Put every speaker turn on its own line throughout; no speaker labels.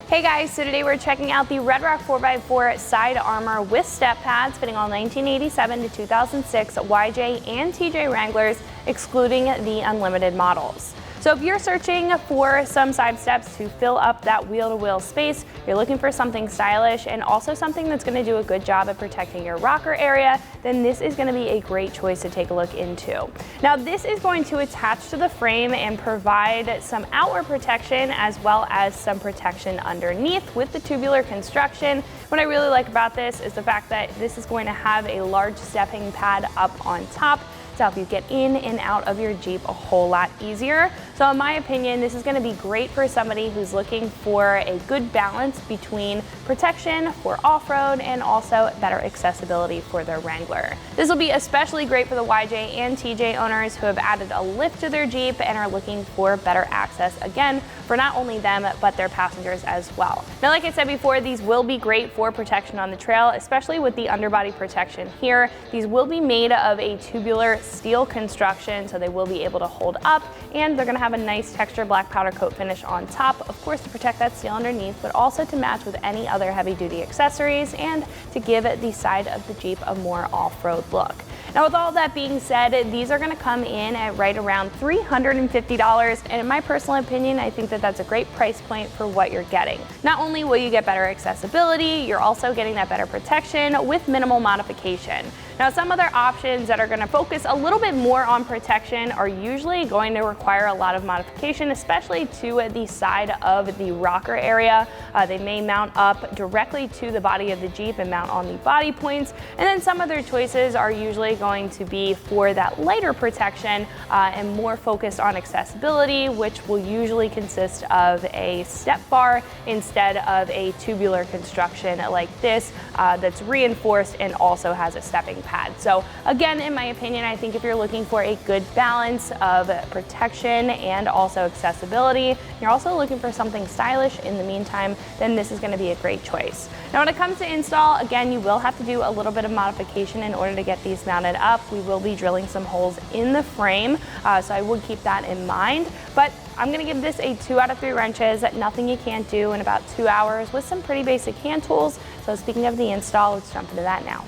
Hey guys, so today we're checking out the Red Rock 4x4 side armor with step pads fitting all 1987 to 2006 YJ and TJ Wranglers, excluding the Unlimited models. So if you're searching for some side steps to fill up that wheel-to-wheel space, you're looking for something stylish and also something that's going to do a good job at protecting your rocker area, then this is going to be a great choice to take a look into. Now this is going to attach to the frame and provide some outward protection as well as some protection underneath with the tubular construction. What I really like about this is the fact that this is going to have a large stepping pad up on top to help you get in and out of your Jeep a whole lot easier. So in my opinion, this is going to be great for somebody who's looking for a good balance between protection for off-road and also better accessibility for their Wrangler. This will be especially great for the YJ and TJ owners who have added a lift to their Jeep and are looking for better access, again, for not only them, but their passengers as well. Now, like I said before, these will be great for protection on the trail, especially with the underbody protection here. These will be made of a tubular steel construction, so they will be able to hold up, and they're going to have a nice textured black powder coat finish on top, of course to protect that steel underneath, but also to match with any other heavy duty accessories and to give the side of the Jeep a more off-road look. Now with all that being said, these are going to come in at right around $350, and in my personal opinion, I think that that's a great price point for what you're getting. Not only will you get better accessibility, you're also getting that better protection with minimal modification. Now some other options that are going to focus a little bit more on protection are usually going to require a lot of modification, especially to the side of the rocker area. They may mount up directly to the body of the Jeep and mount on the body points, and then some other choices are usually going to be for that lighter protection and more focused on accessibility, which will usually consist of a step bar instead of a tubular construction like this that's reinforced and also has a stepping pad. So again, in my opinion, I think if you're looking for a good balance of protection and also accessibility, you're also looking for something stylish in the meantime, then this is going to be a great choice. Now when it comes to install, again, you will have to do a little bit of modification in order to get these mounted up. We will be drilling some holes in the frame, so I would keep that in mind, but I'm going to give this a 2 out of 3 wrenches. Nothing you can't do in about 2 hours with some pretty basic hand tools. So speaking of the install, let's jump into that now.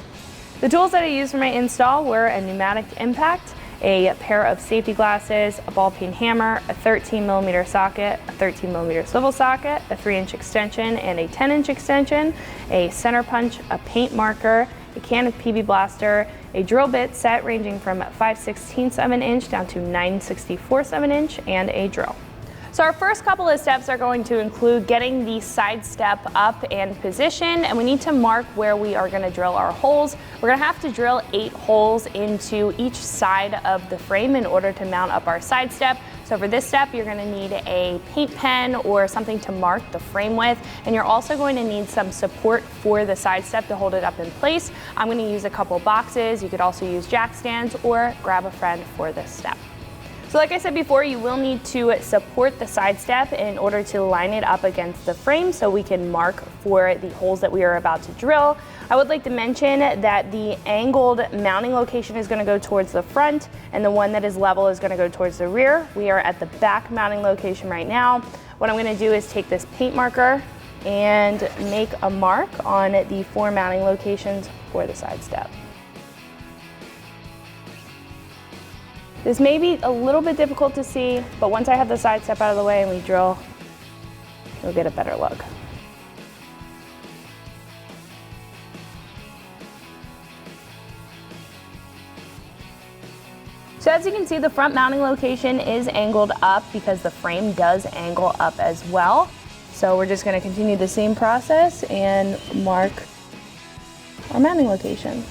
The tools that I used for my install were a pneumatic impact, a pair of safety glasses, a ball peen hammer, a 13mm socket, a 13mm swivel socket, a 3-inch extension and a 10-inch extension, a center punch, a paint marker, a can of PB Blaster, a drill bit set ranging from 5/16 of an inch down to 9/64 of an inch, and a drill. So our first couple of steps are going to include getting the side step up and positioned, and we need to mark where we are going to drill our holes. We're going to have to drill 8 holes into each side of the frame in order to mount up our side step. So for this step, you're going to need a paint pen or something to mark the frame with, and you're also going to need some support for the side step to hold it up in place. I'm going to use a couple boxes. You could also use jack stands or grab a friend for this step. So like I said before, you will need to support the side step in order to line it up against the frame so we can mark for the holes that we are about to drill. I would like to mention that the angled mounting location is going to go towards the front and the one that is level is going to go towards the rear. We are at the back mounting location right now. What I'm going to do is take this paint marker and make a mark on the 4 mounting locations for the side step. This may be a little bit difficult to see, but once I have the side step out of the way and we drill, you'll get a better look. So as you can see, the front mounting location is angled up because the frame does angle up as well. So we're just going to continue the same process and mark our mounting location.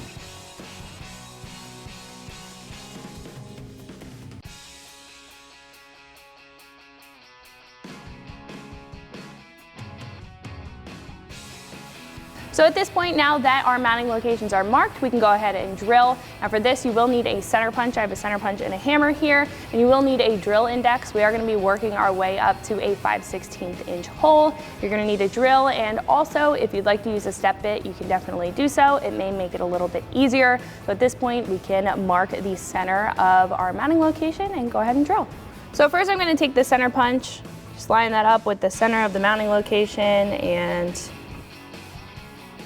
So at this point, now that our mounting locations are marked, we can go ahead and drill. Now for this, you will need a center punch. I have a center punch and a hammer here, and you will need a drill index. We are going to be working our way up to a 5/16 inch hole. You're going to need a drill, and also if you'd like to use a step bit, you can definitely do so. It may make it a little bit easier. So at this point, we can mark the center of our mounting location and go ahead and drill. So first I'm going to take the center punch, Just line that up with the center of the mounting location and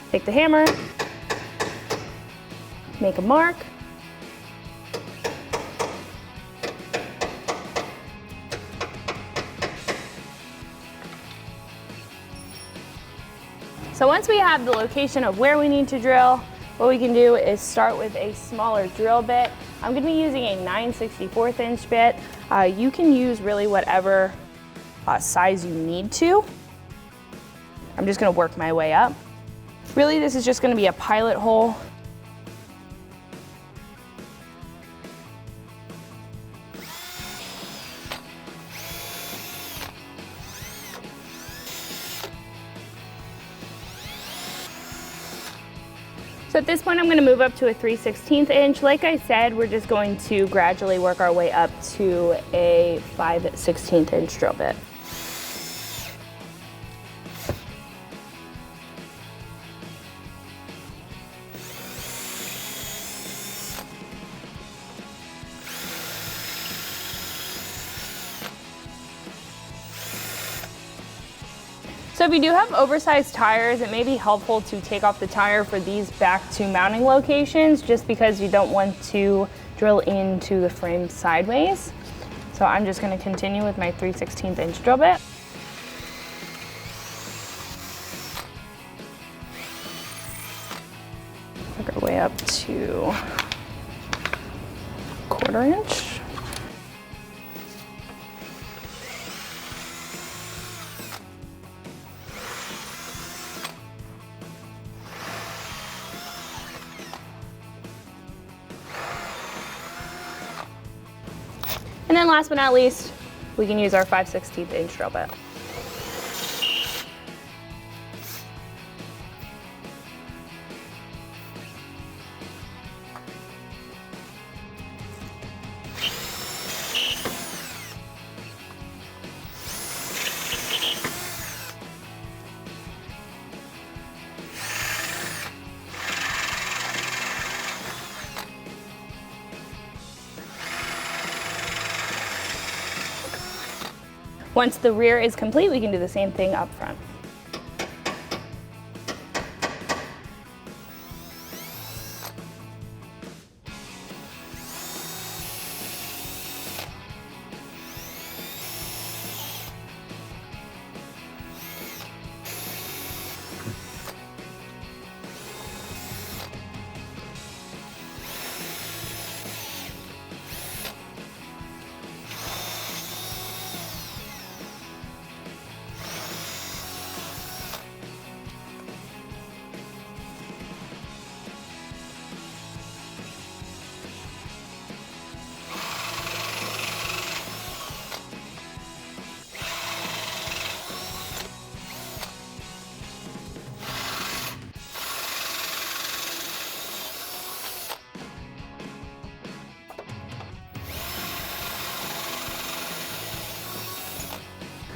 take the hammer, make a mark. So once we have the location of where we need to drill, what we can do is start with a smaller drill bit. I'm going to be using a 9/64 inch bit. You can use really whatever size you need to. I'm just going to work my way up. Really, this is just going to be a pilot hole. So at this point, I'm going to move up to a 3/16 inch. Like I said, we're just going to gradually work our way up to a 5/16 inch drill bit. So if you do have oversized tires, it may be helpful to take off the tire for these back to mounting locations, just because you don't want to drill into the frame sideways. So I'm just going to continue with my 3/16 inch drill bit. Work our way up to 1/4 inch. And then last but not least, we can use our 5/16 inch drill bit. Once the rear is complete, we can do the same thing up front.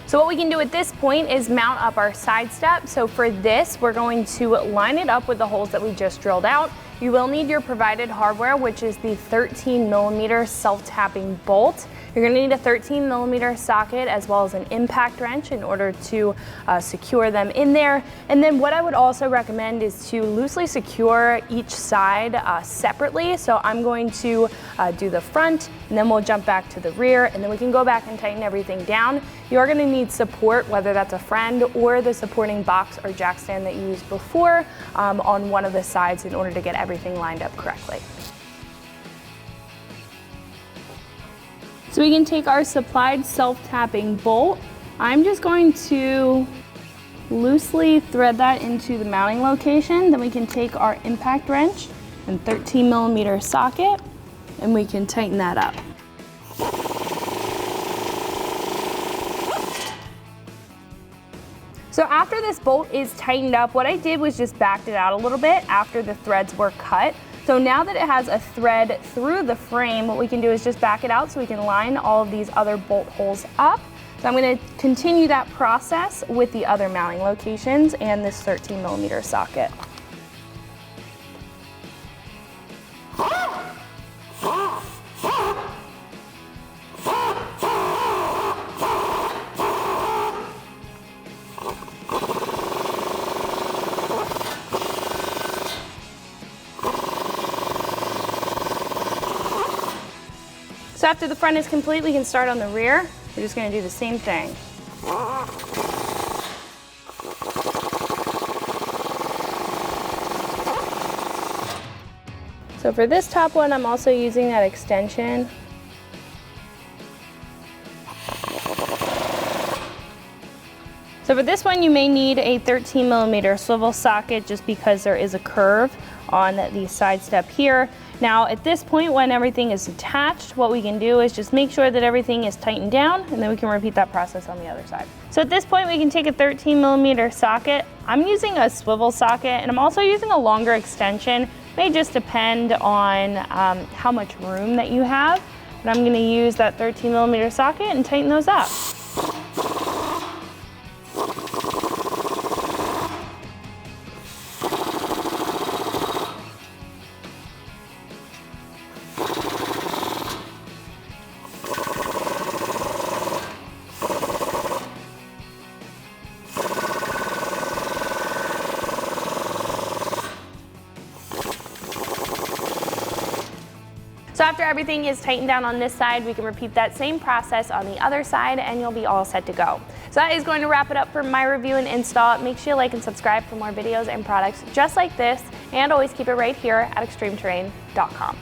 So what we can do at this point is mount up our side step. So for this, we're going to line it up with the holes that we just drilled out. You will need your provided hardware, which is the 13mm self-tapping bolt. You're going to need a 13mm socket as well as an impact wrench in order to secure them in there. And then what I would also recommend is to loosely secure each side separately. So I'm going to do the front, and then we'll jump back to the rear, and then we can go back and tighten everything down. You're going to need support, whether that's a friend or the supporting box or jack stand that you used before, on one of the sides in order to get everything lined up correctly. So we can take our supplied self-tapping bolt. I'm just going to loosely thread that into the mounting location. Then we can take our impact wrench and 13mm socket, and we can tighten that up. So after this bolt is tightened up, what I did was just backed it out a little bit after the threads were cut. So now that it has a thread through the frame, what we can do is just back it out so we can line all of these other bolt holes up. So I'm going to continue that process with the other mounting locations and this 13mm socket. So after the front is complete, we can start on the rear. We're just going to do the same thing. So for this top one, I'm also using that extension. So for this one, you may need a 13mm swivel socket just because there is a curve on the side step here. Now at this point, when everything is attached, what we can do is just make sure that everything is tightened down, and then we can repeat that process on the other side. So at this point, we can take a 13mm socket. I'm using a swivel socket, and I'm also using a longer extension. It may just depend on how much room that you have, but I'm gonna use that 13mm socket and tighten those up. So after everything is tightened down on this side, we can repeat that same process on the other side and you'll be all set to go. So that is going to wrap it up for my review and install. Make sure you like and subscribe for more videos and products just like this, and always keep it right here at extremeterrain.com.